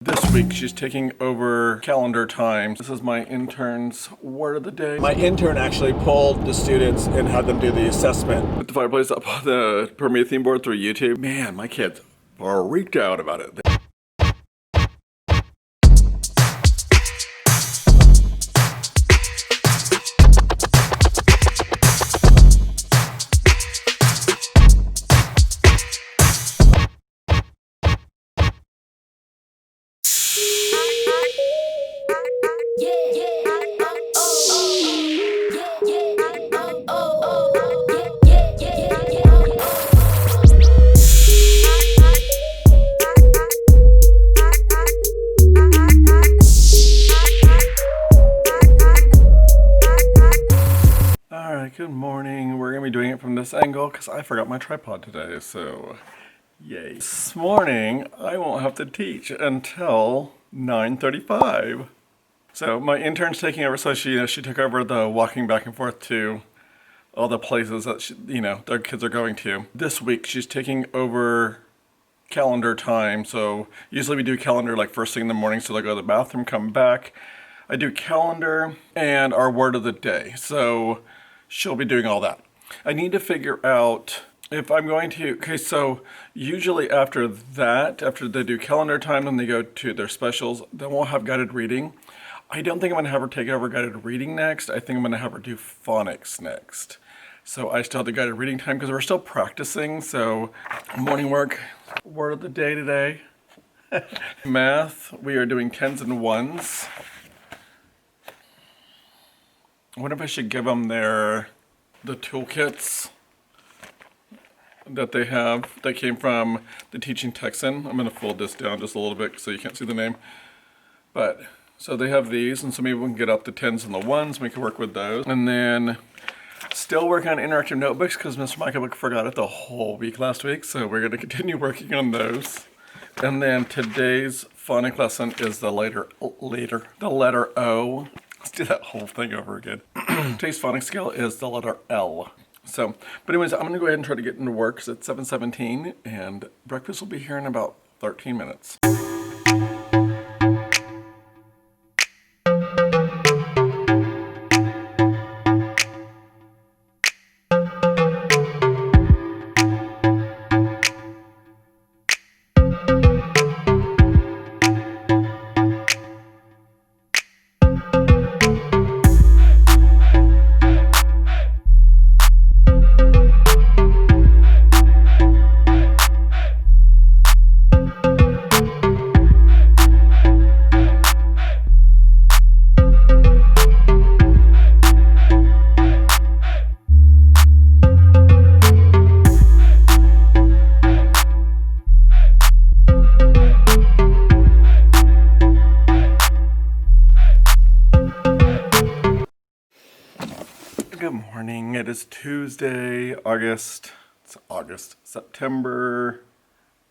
This week, she's taking over calendar time. This is my intern's word of the day. My intern actually pulled the students and had them do the assessment. Put the fireplace up on the Promethean board through YouTube. Man, my kids freaked out about it. Good morning. We're gonna be doing it from this angle because I forgot my tripod today, so yay. This morning I won't have to teach until 9:35. So my intern's taking over, so she took over the walking back and forth to all the places that their kids are going to. This week she's taking over calendar time, so usually we do calendar like first thing in the morning, so they go to the bathroom, come back. I do calendar and our word of the day, so she'll be doing all that. I need to figure out if I'm going to, okay, so usually after that, after they do calendar time and they go to their specials, then we'll have guided reading. I don't think I'm gonna have her take over guided reading next. I think I'm gonna have her do phonics next. So I still have the guided reading time because we're still practicing, so morning work, word of the day today. Math, we are doing 10s and 1s. I wonder if I should give them the toolkits that they have that came from the Teaching Texan. I'm going to fold this down just a little bit so you can't see the name. But, so they have these, and so maybe we can get up the 10s and the 1s, and we can work with those. And then, still working on interactive notebooks because Mr. Michael forgot it the whole week last week, so we're going to continue working on those. And then today's phonics lesson is the letter O. Let's do that whole thing over again. Today's phonics scale is the letter L. So, but anyways, I'm gonna go ahead and try to get into work because it's 7:17 and breakfast will be here in about 13 minutes. Good morning. It is Tuesday, September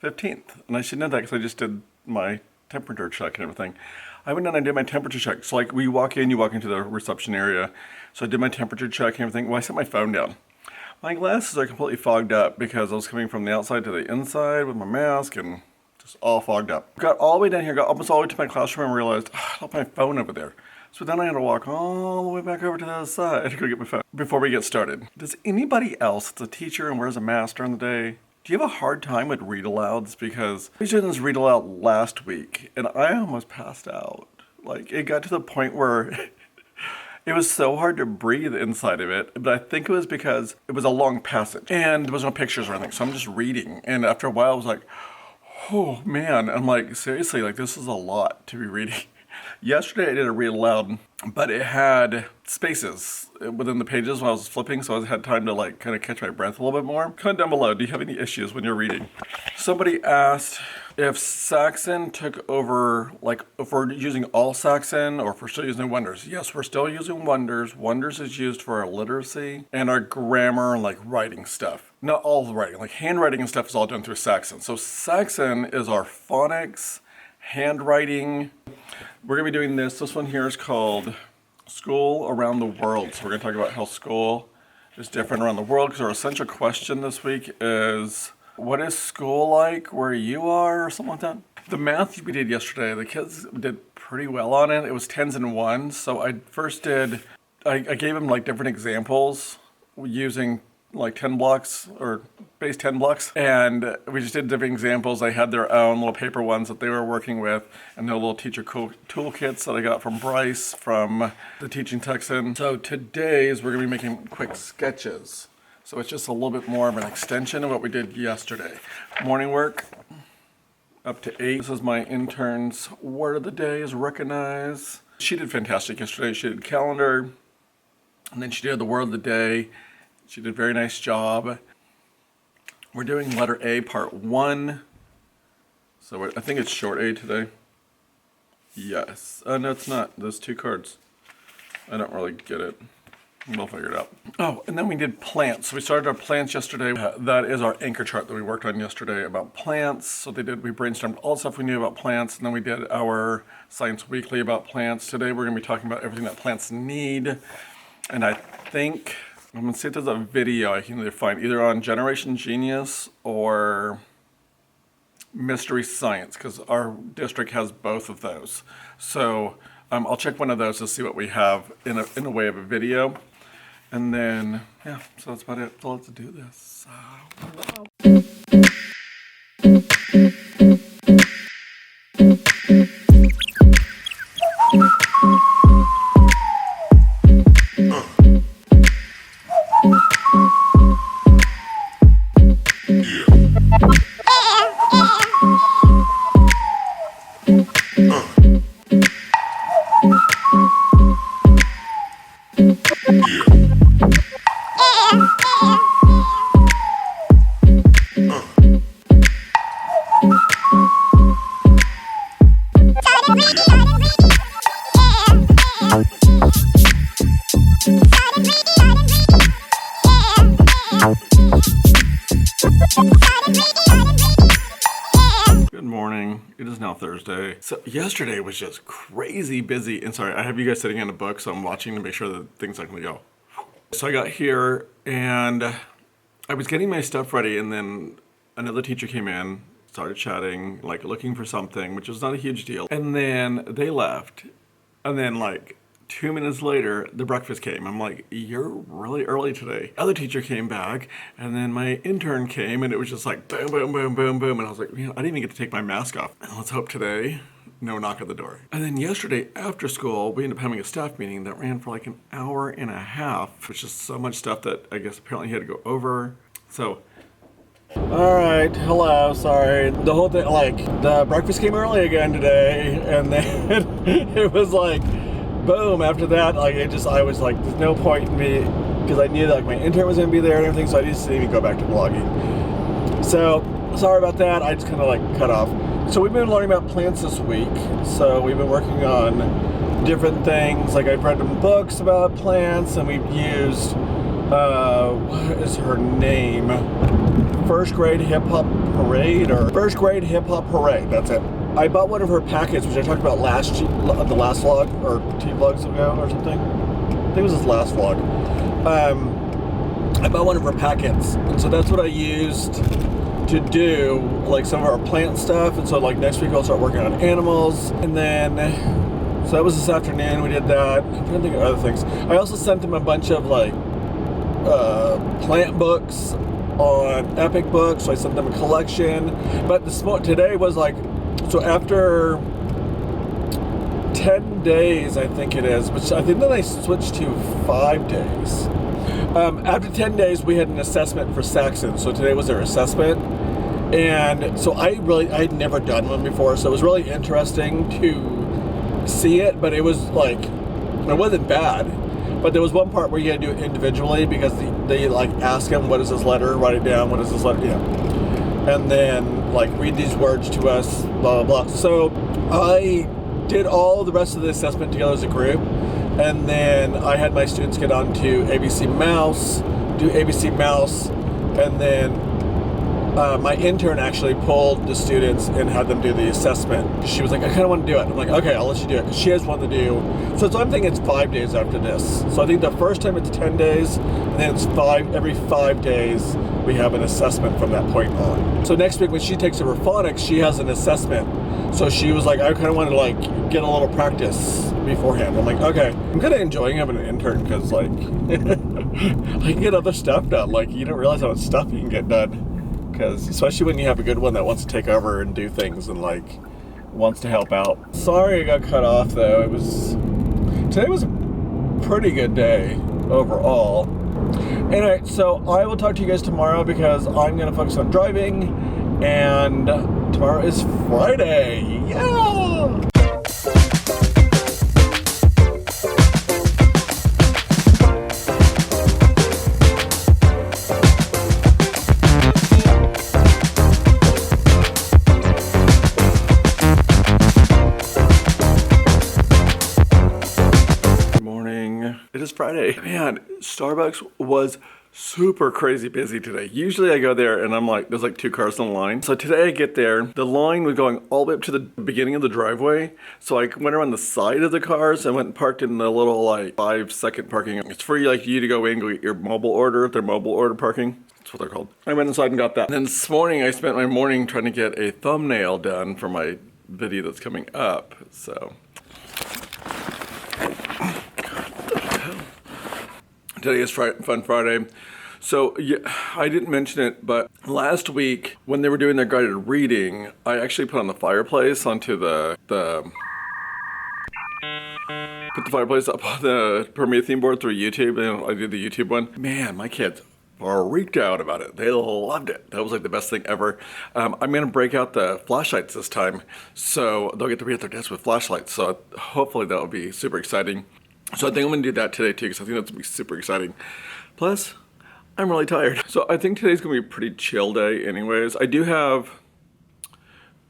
15th. And I should know that because I just did my temperature check and everything. I went down and I did my temperature check. So like you walk into the reception area. So I did my temperature check and everything. Well, I set my phone down. My glasses are completely fogged up because I was coming from the outside to the inside with my mask and just all fogged up. Got all the way down here, got almost all the way to my classroom and realized, I left my phone over there. So then I had to walk all the way back over to the other side to go get my phone before we get started. Does anybody else that's a teacher and wears a mask during the day, do you have a hard time with read-alouds? Because we did this read-aloud last week and I almost passed out. Like it got to the point where it was so hard to breathe inside of it, but I think it was because it was a long passage and there was no pictures or anything. So I'm just reading. And after a while I was like, oh man, I'm like, seriously, like this is a lot to be reading. Yesterday I did a read aloud, but it had spaces within the pages when I was flipping, so I had time to like kind of catch my breath a little bit more. Comment down below, do you have any issues when you're reading? Somebody asked if Saxon took over, like if we're using all Saxon or if we're still using Wonders. Yes, we're still using Wonders. Wonders is used for our literacy and our grammar and like writing stuff. Not all the writing, like handwriting and stuff is all done through Saxon. So Saxon is our phonics, handwriting. We're gonna be doing this. This one here is called School Around the World. So we're gonna talk about how school is different around the world because our essential question this week is what is school like where you are or something like that? The math we did yesterday, the kids did pretty well on it. It was 10s and 1s. So I gave them like different examples using like 10 blocks or base 10 blocks. And we just did different examples. They had their own little paper ones that they were working with and their little teacher toolkits that I got from Bryce from the Teaching Texan. So today's we're gonna be making quick sketches. So it's just a little bit more of an extension of what we did yesterday. Morning work, up to 8. This is my intern's word of the day is recognize. She did fantastic yesterday. She did calendar, and then she did the word of the day. She did a very nice job. We're doing letter A, part 1. So I think it's short A today. Yes. No, it's not. Those 2 cards. I don't really get it. We'll figure it out. Oh, and then we did plants. So we started our plants yesterday. That is our anchor chart that we worked on yesterday about plants. So we brainstormed all the stuff we knew about plants, and then we did our Science Weekly about plants. Today we're gonna be talking about everything that plants need. And I think, I'm gonna see if there's a video I can either find either on Generation Genius or Mystery Science, because our district has both of those. So I'll check one of those to see what we have in a way of a video. And then, yeah, so that's about it. So let's do this. Good morning. It is now Thursday. So yesterday was just crazy busy. And sorry, I have you guys sitting in a book, so I'm watching to make sure that things aren't gonna go. So I got here and I was getting my stuff ready, and then another teacher came in, started chatting, like looking for something, which was not a huge deal. And then they left. And then like 2 minutes later, the breakfast came. I'm like, you're really early today. Other teacher came back, and then my intern came, and it was just like boom, boom, boom, boom, boom. And I was like, I didn't even get to take my mask off. And let's hope today, no knock at the door. And then yesterday after school, we ended up having a staff meeting that ran for like an hour and a half, which is so much stuff that I guess apparently he had to go over. So, all right, hello, sorry. The whole thing, like the breakfast came early again today, and then it was like, boom, after that, like I was like, there's no point in me, because I knew that like my intern was gonna be there and everything, so I just didn't even go back to blogging. So, sorry about that, I just kind of like cut off. So we've been learning about plants this week, so we've been working on different things, like I've read some books about plants, and we've used, what is her name? First Grade Hip Hop Parade, that's it. I bought one of her packets, which I talked about the last vlog, or 2 vlogs ago or something. I think it was this last vlog. I bought one of her packets, and so that's what I used to do like some of our plant stuff. And so like next week I'll start working on animals, and then so that was this afternoon. We did that. I'm trying to think of other things. I also sent them a bunch of like plant books on Epic Books, so I sent them a collection. But today was like, so after 10 days, I think it is, which I think then I switched to 5 days. After 10 days, we had an assessment for Saxon, so today was their assessment. And so I'd never done one before, so it was really interesting to see it, but it was like, it wasn't bad. But there was one part where you had to do it individually, because they like ask him, what is this letter? Write it down. What is this letter? Yeah. And then like read these words to us, blah, blah, blah. So I did all the rest of the assessment together as a group. And then I had my students get on to ABC Mouse, do ABC Mouse, and then my intern actually pulled the students and had them do the assessment. She was like, I kind of want to do it. I'm like, okay, I'll let you do it, because she has one to do. So I'm thinking it's 5 days after this. So I think the first time it's 10 days, and then it's every 5 days we have an assessment from that point on. So next week when she takes over phonics, she has an assessment. So she was like, I kind of want to like get a little practice beforehand. I'm like, okay. I'm kind of enjoying having an intern, because like I can get other stuff done. Like, you don't realize how much stuff you can get done. Because especially when you have a good one that wants to take over and do things and like wants to help out. Sorry I got cut off though. Today was a pretty good day overall. Anyway, so I will talk to you guys tomorrow, because I'm gonna focus on driving, and tomorrow is Friday. Yeah! It is Friday. Man, Starbucks was super crazy busy today. Usually I go there and I'm like, there's like 2 cars in the line. So today I get there, the line was going all the way up to the beginning of the driveway. So I went around the side of the cars and went and parked in the little like 5-second parking. It's free, like you to go in and go get your mobile order, their mobile order parking. That's what they're called. I went inside and got that. And then this morning I spent my morning trying to get a thumbnail done for my video that's coming up. So today is Fun Friday. So yeah, I didn't mention it, but last week when they were doing their guided reading, I actually put on the fireplace onto put the fireplace up on the Promethean board through YouTube, and I did the YouTube one. Man, my kids freaked out about it. They loved it. That was like the best thing ever. I'm gonna break out the flashlights this time, so they'll get to be at their desk with flashlights. So hopefully that will be super exciting. So I think I'm going to do that today too, because I think that's going to be super exciting. Plus, I'm really tired. So I think today's going to be a pretty chill day anyways. I do have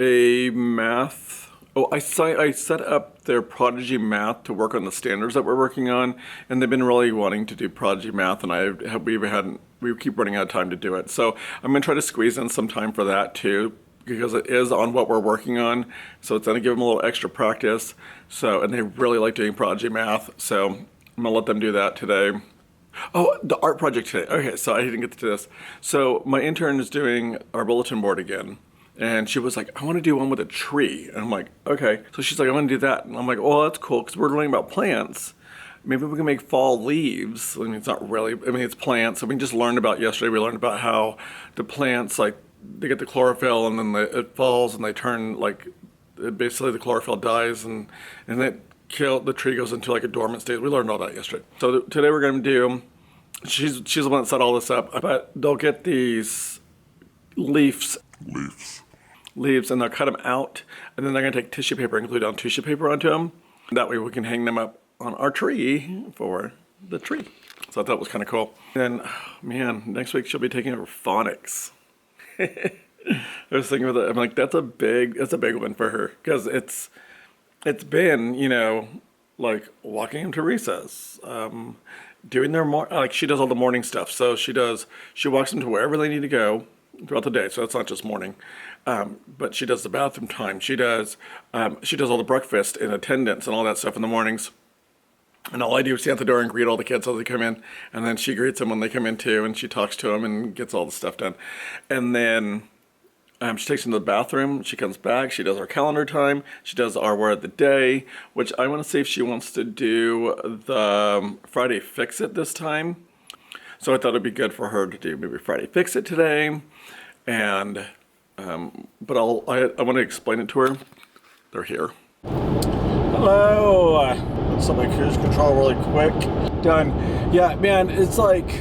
a math. I set up their Prodigy Math to work on the standards that we're working on. And they've been really wanting to do Prodigy Math, and we keep running out of time to do it. So I'm going to try to squeeze in some time for that too, because it is on what we're working on. So it's gonna give them a little extra practice. So, and they really like doing Prodigy Math. So I'm gonna let them do that today. Oh, the art project today. Okay, so I didn't get to this. So my intern is doing our bulletin board again. And she was like, I wanna do one with a tree. And I'm like, okay. So she's like, I wanna do that. And I'm like, well, that's cool, because we're learning about plants. Maybe we can make fall leaves. I mean, it's not really, it's plants. So we just learned about yesterday, we learned about how the plants, like, they get the chlorophyll, and then it falls and they turn like, basically the chlorophyll dies, and the tree goes into like a dormant state. We learned all that yesterday. So today we're going to do, she's the one that set all this up, but they'll get these leaves, and they'll cut them out, and then they're going to take tissue paper and glue down tissue paper onto them. That way we can hang them up on our tree for the tree. So I thought it was kind of cool. And man, next week she'll be taking over phonics. I was thinking about that. I'm like, that's a big one for her, because it's been, like walking them to recess, doing their like she does all the morning stuff. So she walks them to wherever they need to go throughout the day. So it's not just morning, but she does the bathroom time. She does all the breakfast and attendance and all that stuff in the mornings. And all I do is stand at the door and greet all the kids as they come in. And then she greets them when they come in too. And she talks to them and gets all the stuff done. And then she takes them to the bathroom. She comes back. She does our calendar time. She does our word of the day, which I want to see if she wants to do the Friday Fix It this time. So I thought it'd be good for her to do maybe Friday Fix It today. And, but I want to explain it to her. They're here. Hello. Set my cruise control really quick. Done. Yeah, man, it's like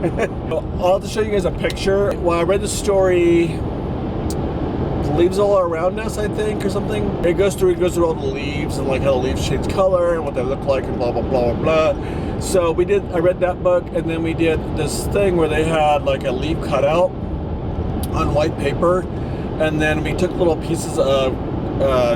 I'll have to show you guys a picture. Well, I read the story, the leaves all around us, I think, or something. It goes through all the leaves and like how the leaves change color and what they look like and blah blah blah blah blah. So I read that book, and then we did this thing where they had like a leaf cutout on white paper, and then we took little pieces of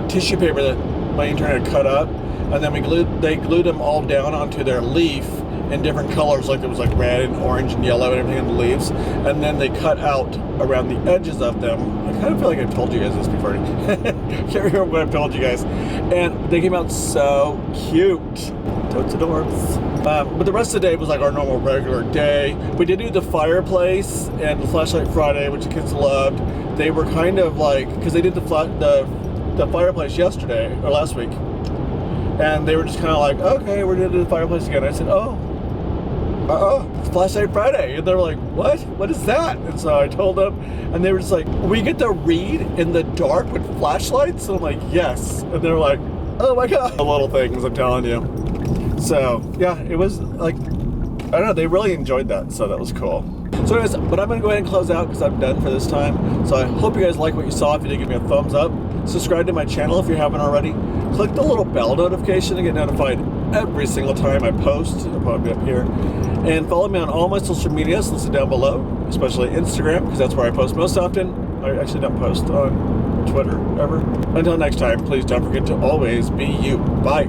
tissue paper that my intern had cut up, and then they glued them all down onto their leaf, in different colors, like there was like red and orange and yellow and everything on the leaves, and then they cut out around the edges of them. I kind of feel like I've told you guys this before. Can't remember what I've told you guys. And they came out so cute. Totes adorbs. But the rest of the day was like our normal regular day. We did do the fireplace and the flashlight Friday, which the kids loved. They were kind of like, because they did the fireplace yesterday or last week, and they were just kind of like, okay, we're gonna do the fireplace again. I said, it's Flashlight Friday. And they were like, what is that? And so I told them, and they were just like, we get to read in the dark with flashlights? And I'm like, yes. And they were like, oh my God. The little things, I'm telling you. So yeah, it was like, I don't know, they really enjoyed that, so that was cool. So anyways, but I'm gonna go ahead and close out because I'm done for this time. So I hope you guys like what you saw. If you did, give me a thumbs up. Subscribe to my channel if you haven't already. Click the little bell notification to get notified every single time I post. It'll probably be up here. And follow me on all my social medias listed down below, especially Instagram, because that's where I post most often. I actually don't post on Twitter ever. Until next time, please don't forget to always be you. Bye.